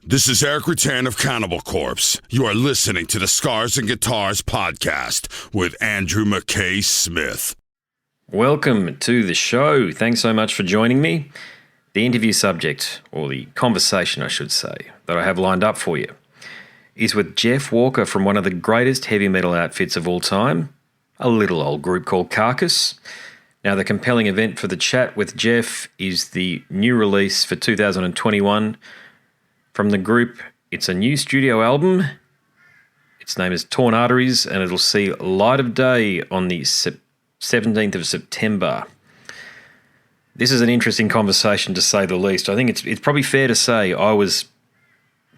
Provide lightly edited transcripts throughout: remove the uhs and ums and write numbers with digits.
This is Eric Rutan of Cannibal Corpse. You are listening to the Scars and Guitars podcast with Andrew McKay Smith. Welcome to the show. Thanks so much for joining me. The interview subject, or the conversation I should say, that I have lined up for you is with Jeff Walker from one of the greatest heavy metal outfits of all time, a little old group called Carcass. Now, the compelling event for the chat with Jeff is the new release for 2021 from the group. It's a new studio album. Its name is Torn Arteries, and it'll see light of day on the 17th of September. This is an interesting conversation, to say the least. I think it's probably fair to say I was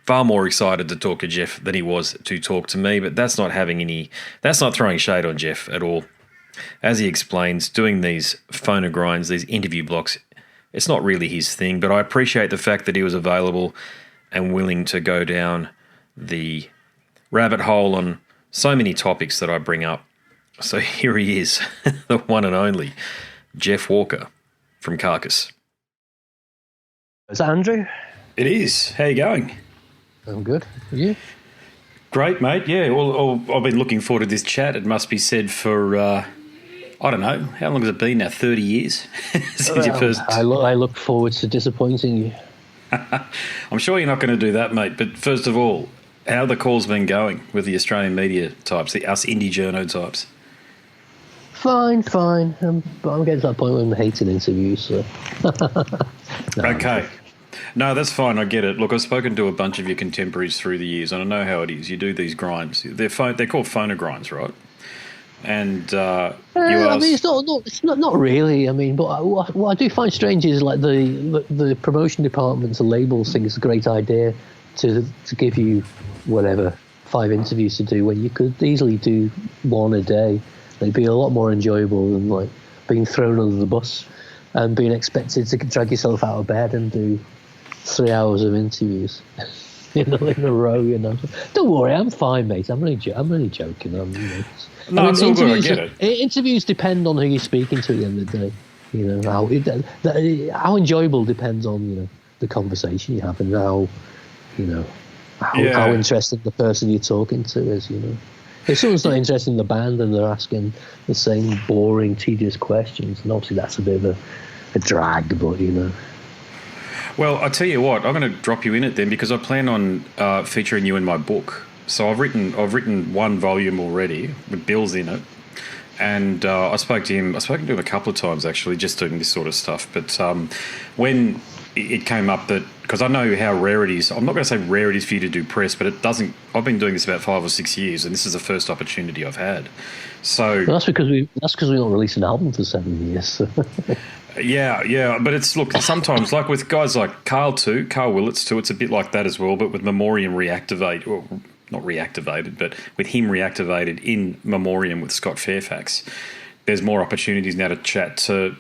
far more excited to talk to Jeff than he was to talk to me, but that's not throwing shade on Jeff at all. As he explains, doing these phonogrinds, these interview blocks, it's not really his thing, but I appreciate the fact that he was available and willing to go down the rabbit hole on so many topics that I bring up. So here he is, the one and only Jeff Walker from Carcass. Is that Andrew? It is. How you going? I'm good. Are you? Great, mate. Yeah, well, I've been looking forward to this chat. It must be said for, I don't know, how long has it been now? 30 years? Since you first... I look forward to disappointing you. I'm sure you're not going to do that, mate. But first of all, how the call's been going with the Australian media types, us indie journo types? Fine. But I'm getting to that point where I'm hating interviews. So. Okay. No, that's fine. I get it. Look, I've spoken to a bunch of your contemporaries through the years, and I know how it is. You do these grinds. They're called phonogrinds, right? And I mean, it's not really. I mean, but what I do find strange is like the promotion departments and labels think it's a great idea to give you whatever 5 interviews to do when you could easily do 1 a day. They'd be a lot more enjoyable than like being thrown under the bus and being expected to drag yourself out of bed and do 3 hours of interviews. In a row, Don't worry, I'm fine, mate. I'm really joking. It's all good. I get it. Interviews depend on who you're speaking to at the end of the day. How enjoyable depends on the conversation you have and how interesting the person you're talking to is. If someone's not interested in the band and they're asking the same boring, tedious questions, and obviously that's a bit of a drag, but Well, I tell you what, I'm going to drop you in it then because I plan on featuring you in my book. So I've written 1 volume already with Bill's in it, and I've spoken to him a couple of times actually, just doing this sort of stuff. But when it came up that, because I know how rare it is, I'm not going to say rare it is for you to do press, but it doesn't. I've been doing this about 5 or 6 years, and this is the first opportunity I've had. So that's because we don't release an album for 7 years. So. Yeah, but it's, look, sometimes, like with guys like Carl Willits too, it's a bit like that as well, but with Memoriam not reactivated, but with him reactivated in Memoriam with Scott Fairfax, there's more opportunities now to chat to,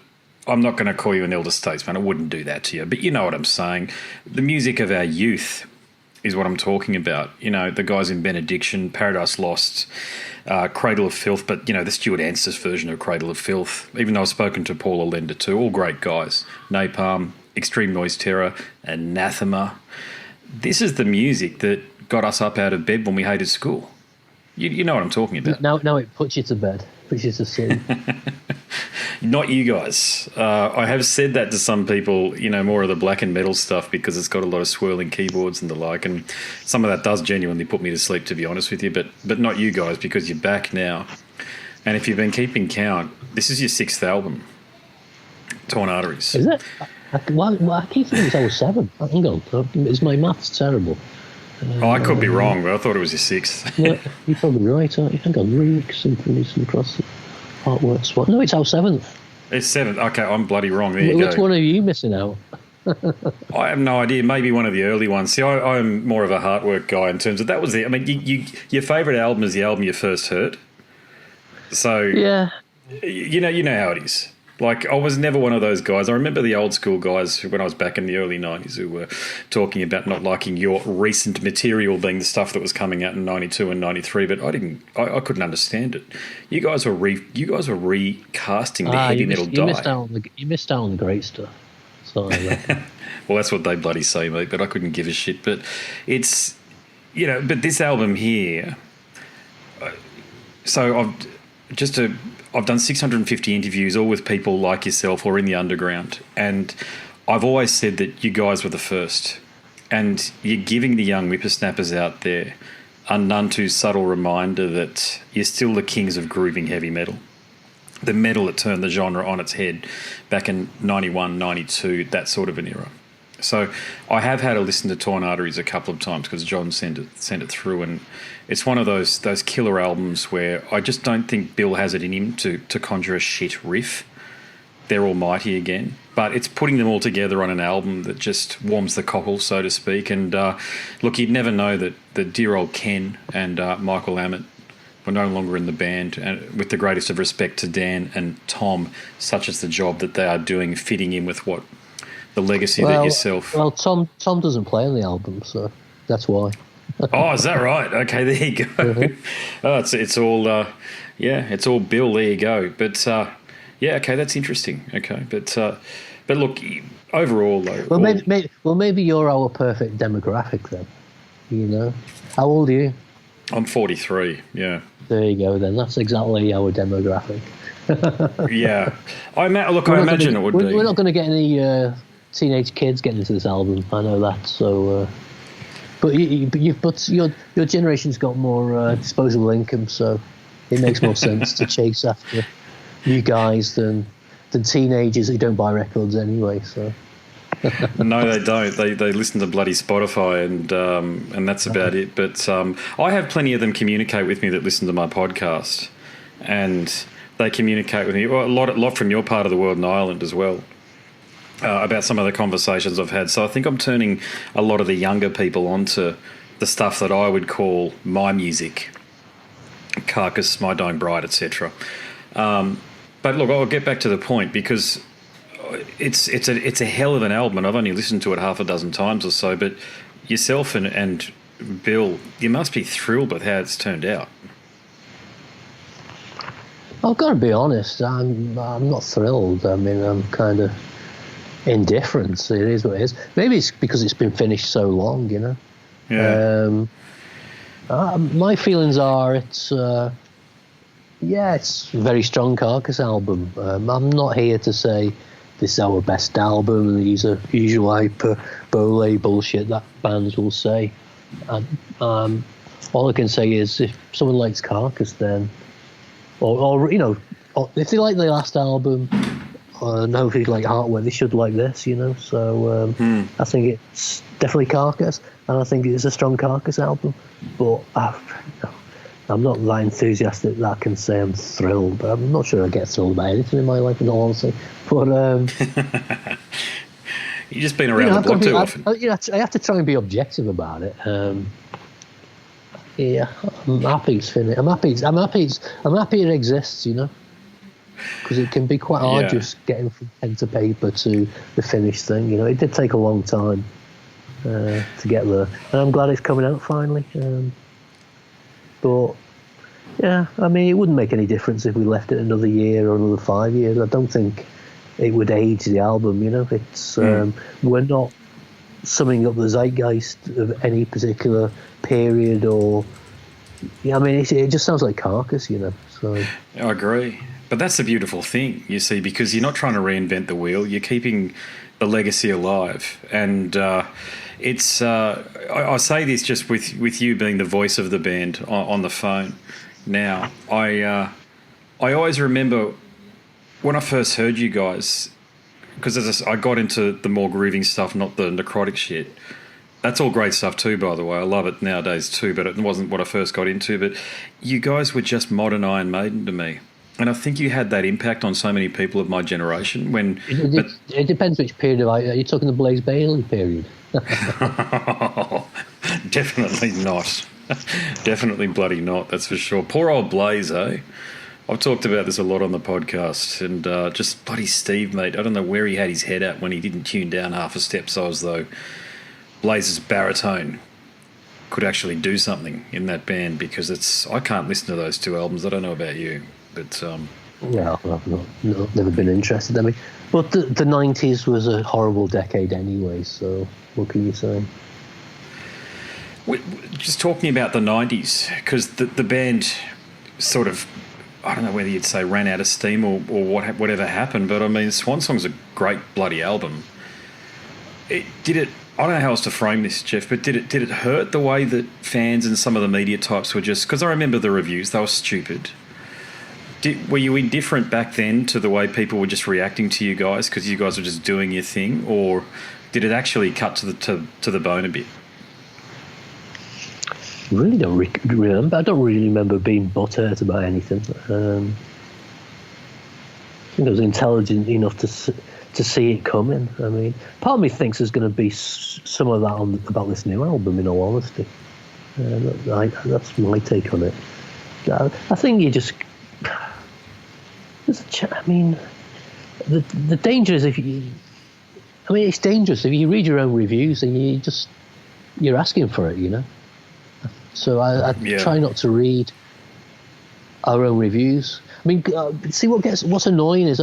I'm not going to call you an elder statesman, I wouldn't do that to you, but you know what I'm saying. The music of our youth is what I'm talking about. The guys in Benediction, Paradise Lost, Cradle of Filth, but, the Stuart Anstis version of Cradle of Filth, even though I've spoken to Paul Allender too, all great guys. Napalm, Extreme Noise Terror, Anathema. This is the music that got us up out of bed when we hated school. You know what I'm talking about. Now it puts you to bed, puts you to sleep. Not you guys. I have said that to some people, more of the black and metal stuff because it's got a lot of swirling keyboards and the like, and some of that does genuinely put me to sleep, to be honest with you, but not you guys, because you're back now. And if you've been keeping count, this is your 6th album, Torn Arteries. Is it? I keep thinking it's 07. Hang on, is my maths terrible? I could be wrong, but I thought it was your 6th. Yeah, you're probably right, aren't you? Hang on, Reek, Symphonies and Cross Artworks. What? No, it's our 7th. It's 7th. Okay, I'm bloody wrong. There you go. Which one are you missing out? I have no idea. Maybe one of the early ones. See, I'm more of a Heartwork guy in terms of that was it. I mean, your favourite album is the album you first heard. So yeah, you know how it is. Like, I was never one of those guys. I remember the old school guys when I was back in the early 90s who were talking about not liking your recent material being the stuff that was coming out in 92 and 93, but I couldn't understand it. You guys were recasting the heavy metal die. You missed out on the great stuff. Sorry. Well, that's what they bloody say, mate, but I couldn't give a shit. But it's, but this album here, so I've done 650 interviews, all with people like yourself or in the underground, and I've always said that you guys were the first, and you're giving the young whippersnappers out there a none too subtle reminder that you're still the kings of grooving heavy metal. The metal that turned the genre on its head back in 91, 92, that sort of an era. So I have had to listen to Torn Arteries a couple of times because John sent it through, and it's one of those killer albums where I just don't think Bill has it in him to conjure a shit riff. They're almighty again, but it's putting them all together on an album that just warms the cockle, so to speak. And look, you'd never know that the dear old Ken and Michael Amott were no longer in the band, and with the greatest of respect to Dan and Tom, such as the job that they are doing, fitting in with what the legacy that yourself. Well, Tom doesn't play on the album, so that's why. Oh, is that right? Okay, there you go. Mm-hmm. Oh, it's all it's all Bill. There you go. But okay, that's interesting. Okay, but look, overall though. Maybe you're our perfect demographic then. How old are you? I'm 43. Yeah. There you go. Then that's exactly our demographic. Yeah, I imagine it would be. We're not going to get any teenage kids getting into this album. I know that. So, but your generation's got more disposable income, so it makes more sense to chase after you guys than teenagers who don't buy records anyway. So. No, they don't. They listen to bloody Spotify, and that's about it. But I have plenty of them communicate with me that listen to my podcast, and they communicate with me a lot from your part of the world in Ireland as well, about some of the conversations I've had. So I think I'm turning a lot of the younger people onto the stuff that I would call my music, Carcass, My Dying Bride, etc. But look, I'll get back to the point because it's a hell of an album, and I've only listened to it half a dozen times or so. But yourself and Bill, you must be thrilled with how it's turned out. I've got to be honest, I'm not thrilled. I mean, I'm kind of indifferent. It is what it is. Maybe it's because it's been finished so long, Yeah. My feelings are it's a very strong Carcass album. I'm not here to say this is our best album and these are usual hyperbole bullshit that bands will say. All I can say is if someone likes Carcass, then or if they like the last album, and hopefully like Heartware, they should like this, So I think it's definitely Carcass, and I think it's a strong Carcass album. But I'm not that enthusiastic that I can say I'm thrilled. But I'm not sure I get thrilled about anything in my life, in all honesty. But you've just been around the block too often. I have to try and be objective about it. I'm happy it's finished. I'm happy it exists, because it can be quite arduous getting from pen to paper to the finished thing. It did take a long time to get there, and I'm glad it's coming out finally. But I mean, it wouldn't make any difference if we left it another year or another 5 years. I don't think it would age the album. It's we're not summing up the zeitgeist of any particular period, or I mean, it just sounds like Carcass, So I agree, but that's the beautiful thing, you see, because you're not trying to reinvent the wheel. You're keeping the legacy alive, and it's. I say this just with you being the voice of the band on the phone. Now, I always remember when I first heard you guys, because I got into the more grooving stuff, not the necrotic shit. That's all great stuff too, by the way. I love it nowadays too, but it wasn't what I first got into. But you guys were just modern Iron Maiden to me. And I think you had that impact on so many people of my generation. It depends which period are you talking the Blaze Bayley period? Definitely not. Definitely bloody not, that's for sure. Poor old Blaze, eh? I've talked about this a lot on the podcast, and just bloody Steve, mate. I don't know where he had his head at when he didn't tune down half a step so as though Blaze's baritone could actually do something in that band, because I can't listen to those two albums. I don't know about you, but Well, I've never been interested. I mean, but the 90s was a horrible decade anyway, so what can you say? Just talking about the 90s, because the band sort of, I don't know whether you'd say ran out of steam or whatever happened, but I mean, Swan Song's a great bloody album. I don't know how else to frame this, Jeff, but did it hurt the way that fans and some of the media types were just... Because I remember the reviews, they were stupid. Were you indifferent back then to the way people were just reacting to you guys because you guys were just doing your thing, or did it actually cut to the bone a bit? I really don't remember. I don't really remember being butthurt about anything. I think I was intelligent enough to see it coming. I mean, part of me thinks there's going to be some of that about this new album, in all honesty. That's my take on it. I think you just... I mean, the danger is if you... I mean, it's dangerous if you read your own reviews and you're asking for it, you know? So I try not to read our own reviews. I mean, see what's annoying is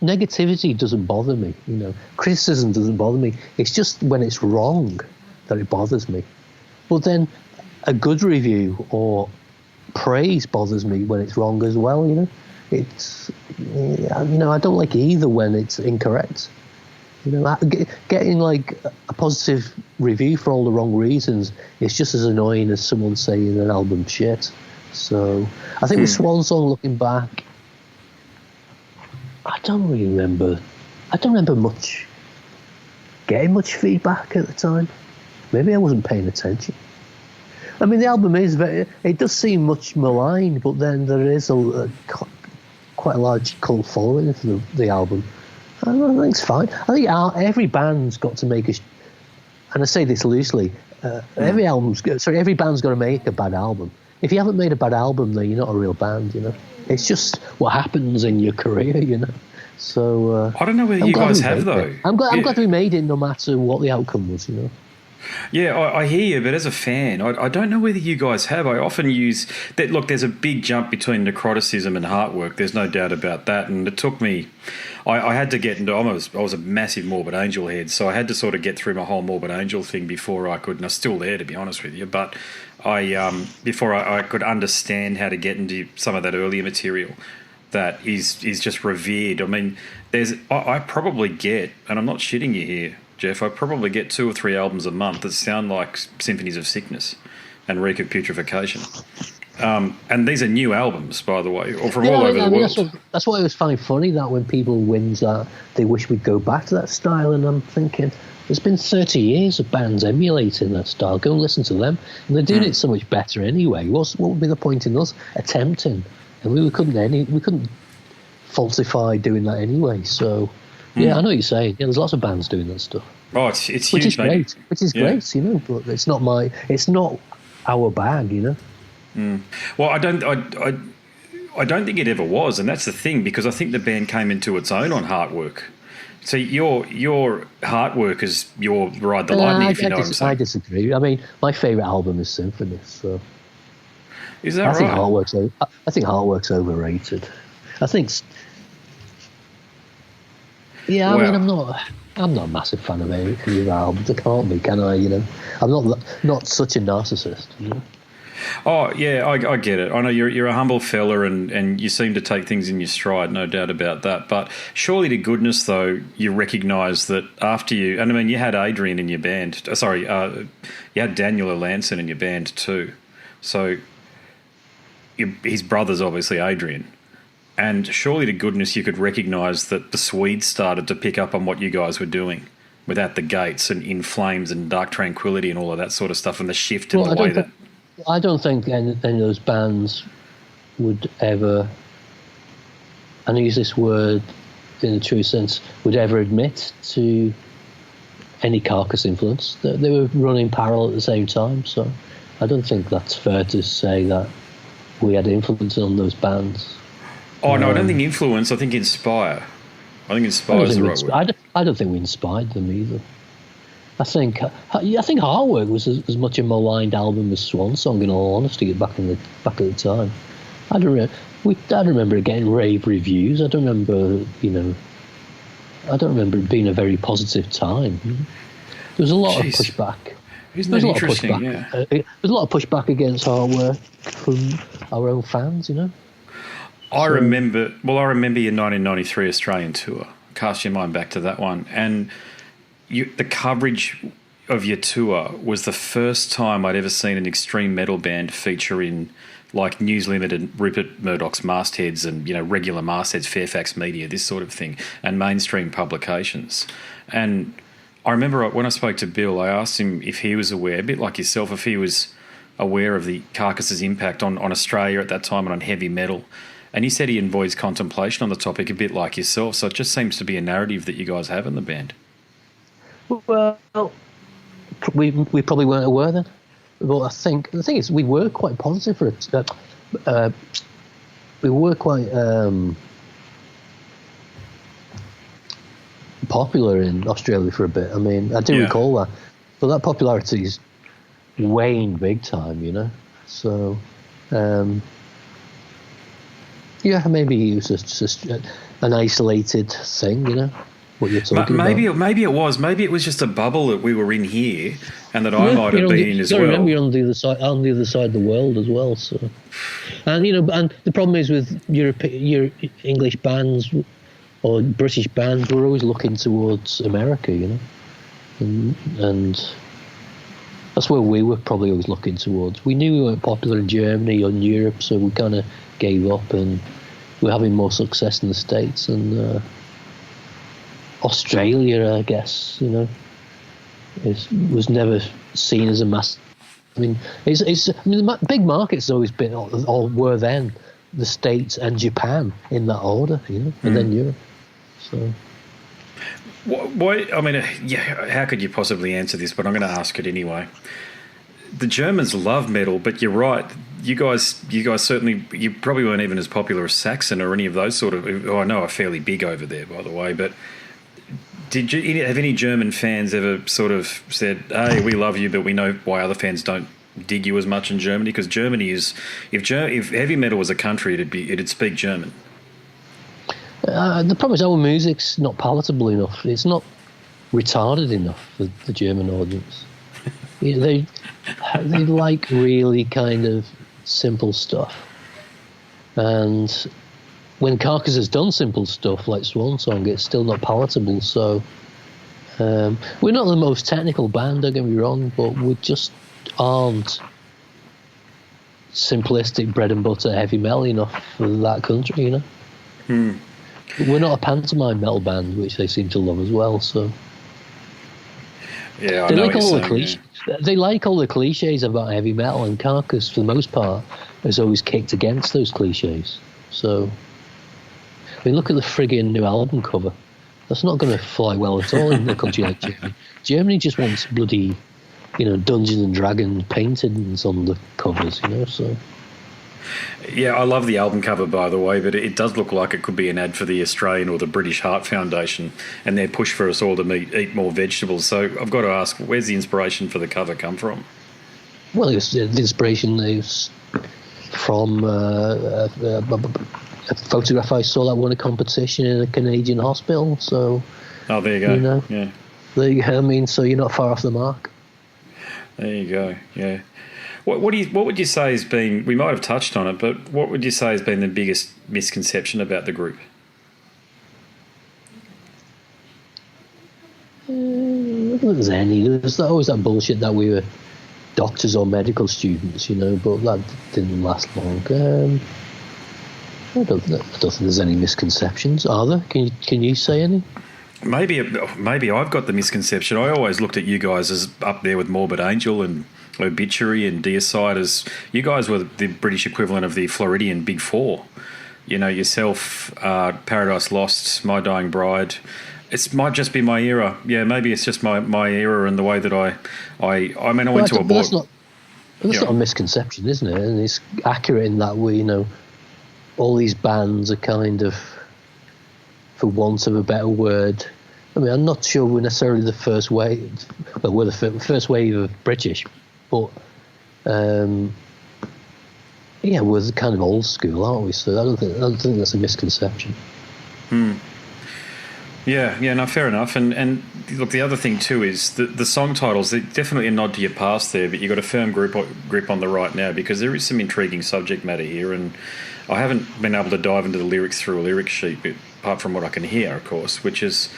negativity doesn't bother me. You know, criticism doesn't bother me. It's just when it's wrong that it bothers me. But then a good review or praise bothers me when it's wrong as well. You know, I don't like either when it's incorrect. You know, getting like a positive review for all the wrong reasons is just as annoying as someone saying an album shit. So I think with Swan Song, looking back, I don't remember getting much feedback at the time. Maybe I wasn't paying attention. I mean, the album it does seem much maligned, but then there is quite a large cult following for the album. I think it's fine. I think every band's got to make and I say this loosely, every band's got to make a bad album. If you haven't made a bad album, then you're not a real band, you know. It's just what happens in your career, you know. So I don't know whether you guys have, though. I'm glad we made it no matter what the outcome was, you know. Yeah, I hear you, but as a fan, I don't know whether you guys have. I often use that. Look, there's a big jump between necroticism and Heartwork. There's no doubt about that. And it took me, I had to get into, I was a massive Morbid Angel head, so I had to sort of get through my whole Morbid Angel thing before I could, and I'm still there, to be honest with you, but before I could understand how to get into some of that earlier material that is just revered. I mean, I probably get, and I'm not shitting you here, Jeff, I probably get 2 or 3 albums a month that sound like Symphonies of Sickness and Reek of Putrefaction. And these are new albums, by the way, or from all over the world. That's why I always find funny that when people whinge that they wish we'd go back to that style, and I'm thinking, there's been 30 years of bands emulating that style. Go and listen to them. And they're doing it so much better anyway. What would be the point in us attempting? And we couldn't falsify doing that anyway, so... Yeah, I know what you're saying. Yeah, there's lots of bands doing that stuff. Oh, it's huge, which is great. Which is great, you know. But it's not our bag, you know. Well, I don't think it ever was, and that's the thing, because I think the band came into its own on Heartwork. So your Heartwork is your Ride the Lightning, if you know what I'm saying. I disagree. I mean, my favourite album is Symphony. So is that right? I think Heartwork's overrated. I think. Yeah, I mean, I'm not a massive fan of any of the albums. I can't be, can I? You know, I'm not such a narcissist. You know? Oh yeah, I get it. I know you're a humble fella, and you seem to take things in your stride, no doubt about that. But surely to goodness, though, you recognise that after you, and I mean, you had Adrian in your band. You had Daniel Lanson in your band too. So his brother's obviously Adrian. And surely to goodness you could recognise that the Swedes started to pick up on what you guys were doing with At the Gates and In Flames and Dark Tranquility and all of that sort of stuff, and the shift in the way that... I don't think any of those bands would ever, and I use this word in a true sense, would ever admit to any Carcass influence. They were running parallel at the same time, so I don't think that's fair to say that we had influence on those bands. Oh, no, I don't think influence. I think inspire. I think inspire is the right word. I don't think we inspired them either. I think Heartwork was as much a maligned album as Swan Song, in all honesty, back at the time. I don't really, I remember getting rave reviews. I don't remember, I don't remember it being a very positive time. There was a lot of pushback. Isn't that interesting? Yeah. There was a lot of pushback against our work from our own fans, I remember your 1993 Australian tour. Cast your mind back to that one. And the coverage of your tour was the first time I'd ever seen an extreme metal band feature in like News Limited, Rupert Murdoch's mastheads and, regular mastheads, Fairfax Media, this sort of thing, and mainstream publications. And I remember when I spoke to Bill, I asked him if he was aware, a bit like yourself, if he was aware of the Carcass's impact on Australia at that time and on heavy metal. And he said he enjoys contemplation on the topic, a bit like yourself. So it just seems to be a narrative that you guys have in the band. Well, we probably weren't aware then. But I think the thing is, we were quite positive for it. We were quite popular in Australia for a bit. I mean, I do recall that. But that popularity's waned big time, So, maybe it was just an isolated thing, what you're talking about. Maybe it was. Maybe it was just a bubble that we were in here and that I might have been in as well. Remember, you're on the other side of the world as well. So, and and the problem is with your English bands or British bands, we're always looking towards America, and that's where we were probably always looking towards. We knew we weren't popular in Germany or in Europe, so we kind of gave up, and we're having more success in the States and Australia, I guess, was never seen as a mass. I mean, the big markets always been, or were then, the States and Japan in that order, and then Europe. So, how could you possibly answer this? But I'm going to ask it anyway. The Germans love metal, but you're right. You guys certainly, you probably weren't even as popular as Saxon or any of those sort of, who I know are fairly big over there, by the way, but have any German fans ever sort of said, hey, we love you, but we know why other fans don't dig you as much in Germany? Because Germany is, if heavy metal was a country, it'd speak German. The problem is our music's not palatable enough. It's not retarded enough for the German audience. They like really kind of simple stuff. And when Carcass has done simple stuff like Swan Song, it's still not palatable. So we're not the most technical band, don't get me wrong, but we just aren't simplistic bread and butter heavy metal enough for that country, We're not a pantomime metal band, which they seem to love as well. So yeah, they like all the cliches. They like all the cliches about heavy metal, and Carcass, for the most part, has always kicked against those cliches. So, I mean, look at the friggin' new album cover. That's not going to fly well at all in a country like Germany. Germany just wants bloody, Dungeons and Dragons paintings on the covers, So. Yeah, I love the album cover, by the way, but it does look like it could be an ad for the Australian or the British Heart Foundation and their push for us all to eat more vegetables. So I've got to ask, where's the inspiration for the cover come from? Well, the inspiration is from a photograph I saw that won a competition in a Canadian hospital. So, oh, there you go. Yeah, there you go. I mean, so you're not far off the mark. There you go. Yeah. What would you say has been? We might have touched on it, but what would you say has been the biggest misconception about the group? I don't think there's any. There's always that bullshit that we were doctors or medical students, but that didn't last long. I don't think there's any misconceptions, are there? Can you say any? Maybe I've got the misconception. I always looked at you guys as up there with Morbid Angel and Obituary and Deicide, as you guys were the British equivalent of the Floridian Big Four. Yourself, Paradise Lost, My Dying Bride. It might just be my era. Yeah, maybe it's just my era and the way that I went to a board. That's not a misconception, isn't it? And it's accurate in that way, all these bands are kind of, for want of a better word, I mean, I'm not sure we're necessarily the first wave. Well, we're the first wave of British, but Yeah, we're kind of old school, aren't we? So I don't think that's a misconception. Yeah, no, fair enough. And look, the other thing too is the song titles. They're definitely a nod to your past there, but you've got a firm grip on the right now, because there is some intriguing subject matter here, and I haven't been able to dive into the lyrics through a lyric sheet, but apart from what I can hear, of course, which is,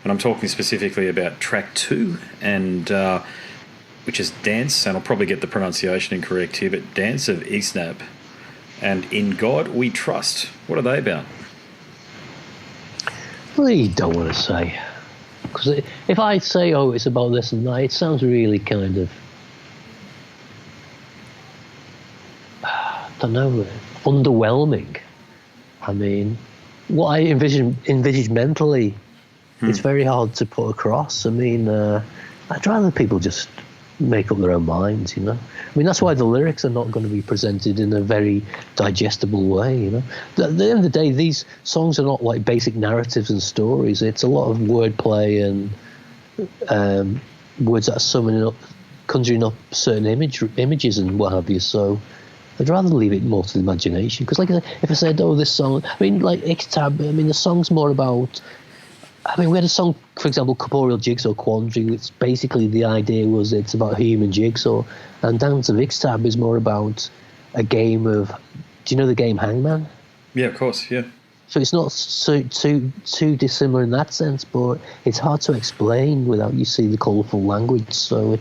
and I'm talking specifically about track 2, and which is Dance, and I'll probably get the pronunciation incorrect here, but Dance of Eastnab and In God We Trust. What are they about? I don't want to say, because if I say, oh, it's about this and that, it sounds really kind of, I don't know, underwhelming. I mean, what I envisage mentally, it's very hard to put across. I mean, I'd rather people just make up their own minds, you know. I mean, that's why the lyrics are not going to be presented in a very digestible way, you know. At the end of the day, these songs are not like basic narratives and stories. It's a lot of wordplay and words that are conjuring up certain images and what have you. So I'd rather leave it more to the imagination. Because, like, if I said, oh, this song, I mean, like Ixtab, I mean, the song's more about, I mean, we had a song, for example, Corporeal Jigsaw Quandary, which basically the idea was it's about human jigsaw. And Dance of Ixtab is more about a game of, do you know the game Hangman? Yeah, of course, yeah. So it's not so too dissimilar in that sense, but it's hard to explain without you see the colourful language. So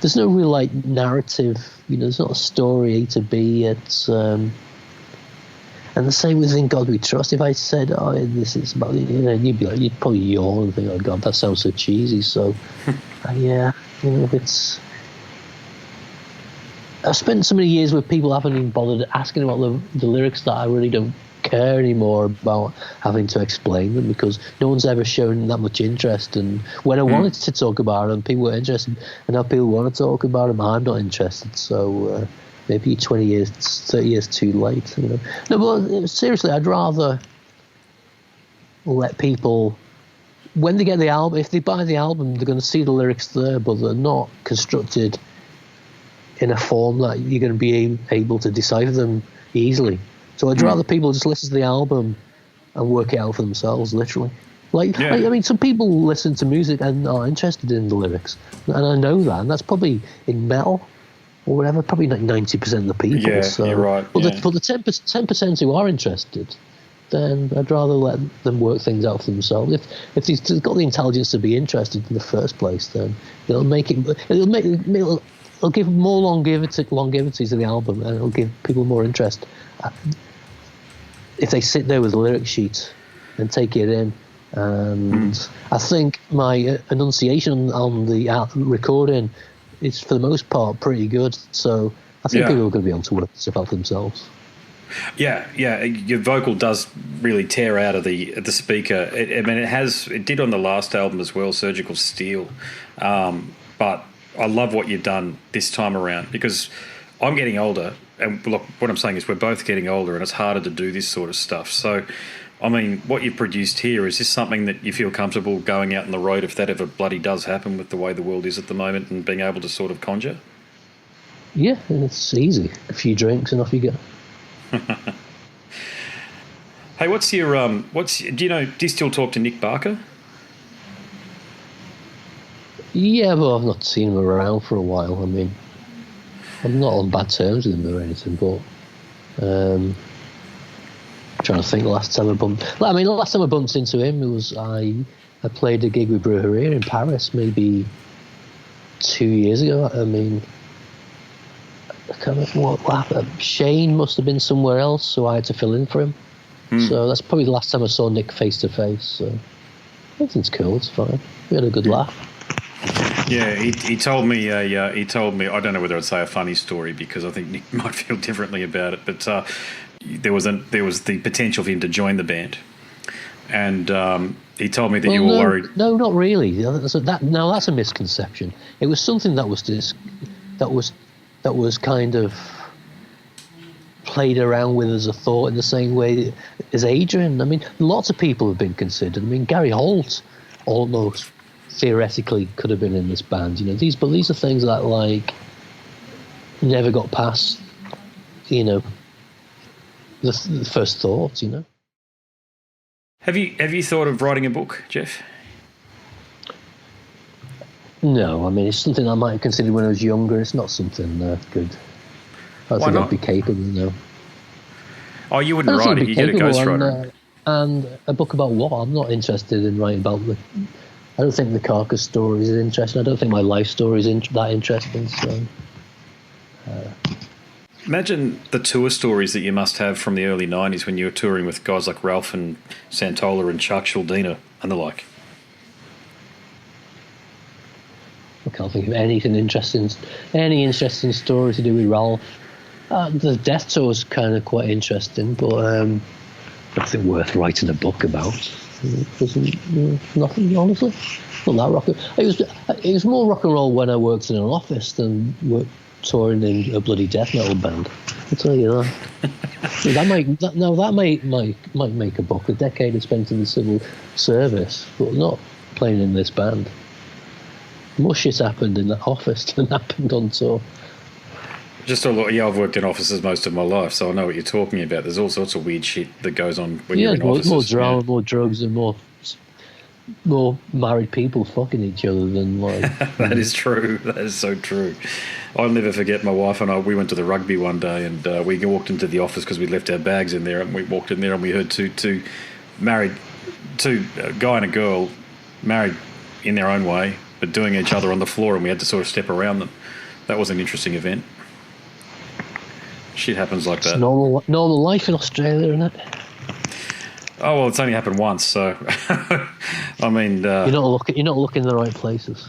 there's no real like narrative, you know. There's not a story A to B. It's and the same with In God We Trust. If I said, oh, this is about, you know, you'd probably yawn and think, oh God, that sounds so cheesy. So yeah, you know, I've spent so many years with people haven't even bothered asking about the lyrics that I really don't care anymore about having to explain them, because no one's ever shown that much interest. And when I wanted to talk about them, people were interested, and now people want to talk about them, I'm not interested. So maybe 20 years, 30 years too late, you know. No, but seriously, I'd rather let people, when they get the album, if they buy the album, they're going to see the lyrics there, but they're not constructed in a form that you're going to be able to decipher them easily. So I'd rather people just listen to the album and work it out for themselves, literally. Like, I mean, some people listen to music and are interested in the lyrics, and I know that, and that's probably in metal or whatever, probably like 90% of the people. Yeah, so, you're right. But the 10% who are interested, then I'd rather let them work things out for themselves. If they've got the intelligence to be interested in the first place, then it'll give more longevity to the album, and it'll give people more interest. If they sit there with a lyric sheet and take it in. And I think my enunciation on the recording is, for the most part, pretty good. So I think people are going to be able to work this out for themselves. Yeah. Your vocal does really tear out of the speaker. It did on the last album as well, Surgical Steel. But I love what you've done this time around, because I'm getting older, and look, what I'm saying is we're both getting older, and it's harder to do this sort of stuff. So, I mean, what you've produced here, is this something that you feel comfortable going out on the road if that ever bloody does happen with the way the world is at the moment, and being able to sort of conjure? Yeah, and it's easy. A few drinks and off you go. Hey, do you still talk to Nick Barker? Yeah, but I've not seen him around for a while. I mean, I'm not on bad terms with him or anything, but trying to think the last time I bumped into him, it was I played a gig with Brujeria in Paris maybe 2 years ago. I mean, I can't remember what happened. Shane must have been somewhere else, so I had to fill in for him. So that's probably the last time I saw Nick face to face. So everything's cool, it's fine. We had a good laugh. Yeah, he told me I don't know whether I'd say a funny story, because I think Nick might feel differently about it, but there was the potential for him to join the band, and he told me that you were worried. No, not really. That's a misconception. It was something that was kind of played around with as a thought, in the same way as Adrian. I mean, lots of people have been considered. I mean, Gary Holt almost theoretically could have been in this band, you know. These are things that like never got past, you know, the first thought, Have you thought of writing a book, Jeff? No, I mean, it's something I might have considered when I was younger. It's not something good. I don't think I'd be capable, no. Oh, you wouldn't write it. You get a ghostwriter. And a book about what? I'm not interested in writing about I don't think the Carcass story is interesting. I don't think my life story is that interesting. So, imagine the tour stories that you must have from the early 90s when you were touring with guys like Ralph and Santola and Chuck Schuldina and the like. I can't think of any interesting story to do with Ralph. The Death Tour is kind of quite interesting, but nothing worth writing a book about. It wasn't nothing, honestly. Not that rock. It was more rock and roll when I worked in an office than touring in a bloody death metal band. I'll tell you that. that might make a book. A decade I spent in the civil service, but not playing in this band. More shit happened in that office than happened on tour. Just a lot. Yeah, I've worked in offices most of my life, so I know what you're talking about. There's all sorts of weird shit that goes on when you're in offices. More drama, more drugs, and more married people fucking each other than like. That is true. That is so true. I'll never forget my wife and I. We went to the rugby one day, and we walked into the office because we left our bags in there, and we walked in there and we heard two a guy and a girl, married in their own way, but doing each other on the floor, and we had to sort of step around them. That was an interesting event. Shit happens like that. It's normal life in Australia, isn't it? Oh well, it's only happened once, so I mean, you're not looking in the right places.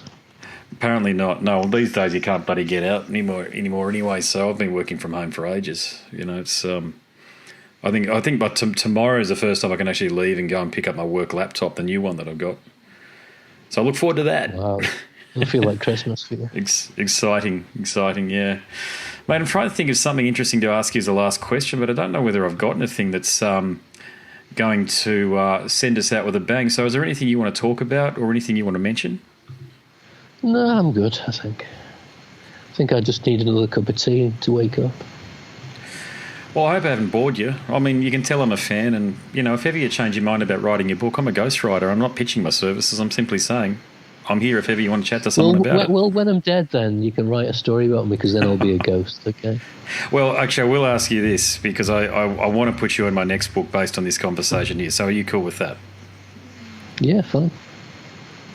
Apparently not. No, well, these days you can't bloody get out anymore anyway. So I've been working from home for ages. It's I think by tomorrow is the first time I can actually leave and go and pick up my work laptop, the new one that I've got. So I look forward to that. Wow. It'll feel like Christmas for you. Exciting, yeah. Mate, I'm trying to think of something interesting to ask you as the last question, but I don't know whether I've got anything that's going to send us out with a bang. So is there anything you want to talk about or anything you want to mention? No, I'm good, I think. I think I just need another cup of tea to wake up. Well, I hope I haven't bored you. I mean, you can tell I'm a fan, and, if ever you change your mind about writing your book, I'm a ghostwriter. I'm not pitching my services. I'm simply saying I'm here if ever you want to chat to someone about it. Well, when I'm dead, then you can write a story about me, because then I'll be a ghost, okay? Well, actually, I will ask you this, because I want to put you in my next book based on this conversation here. So are you cool with that? Yeah, fine.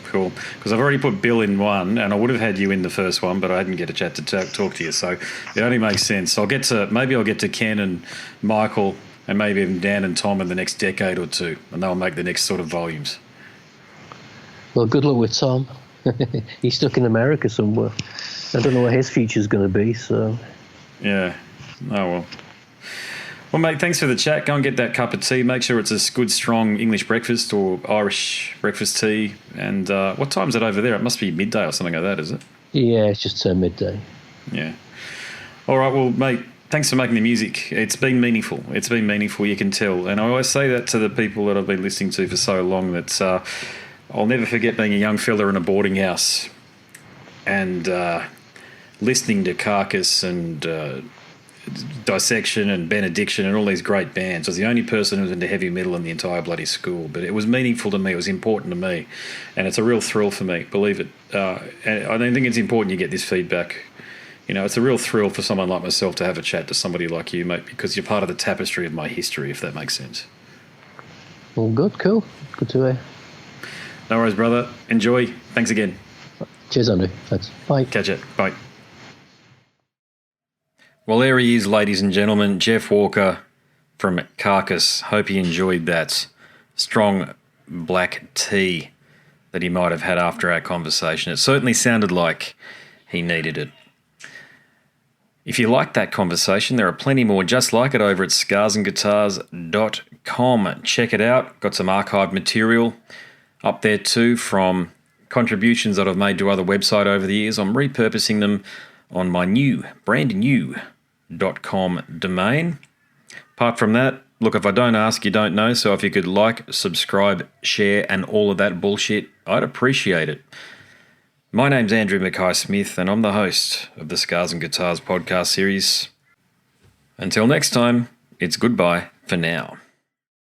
Cool. Because I've already put Bill in one, and I would have had you in the first one, but I didn't get a chat to talk to you. So it only makes sense. I'll get to Ken and Michael and maybe even Dan and Tom in the next decade or two, and they'll make the next sort of volumes. Well, good luck with Tom. He's stuck in America somewhere. I don't know what his future's going to be, so... Yeah. Oh, well. Well, mate, thanks for the chat. Go and get that cup of tea. Make sure it's a good, strong English breakfast or Irish breakfast tea. And what time is it over there? It must be midday or something like that, is it? Yeah, it's just midday. Yeah. All right, well, mate, thanks for making the music. It's been meaningful. You can tell. And I always say that to the people that I've been listening to for so long, that I'll never forget being a young fella in a boarding house and listening to Carcass and Dissection and Benediction and all these great bands. I was the only person who was into heavy metal in the entire bloody school, but it was meaningful to me. It was important to me, and it's a real thrill for me, believe it. And I think it's important you get this feedback. It's a real thrill for someone like myself to have a chat to somebody like you, mate, because you're part of the tapestry of my history, if that makes sense. Well, good, cool. Good to hear. No worries, brother. Enjoy. Thanks again. Cheers, Andrew. Thanks. Bye. Catch it. Bye. Well, there he is, ladies and gentlemen, Jeff Walker from Carcass. Hope he enjoyed that strong black tea that he might have had after our conversation. It certainly sounded like he needed it. If you like that conversation, there are plenty more just like it over at scarsandguitars.com. Check it out. Got some archived material up there too from contributions that I've made to other websites over the years. I'm repurposing them on my brand new .com domain. Apart from that, look, if I don't ask, you don't know. So if you could like, subscribe, share, and all of that bullshit, I'd appreciate it. My name's Andrew Mackay-Smith, and I'm the host of the Scars and Guitars podcast series. Until next time, it's goodbye for now.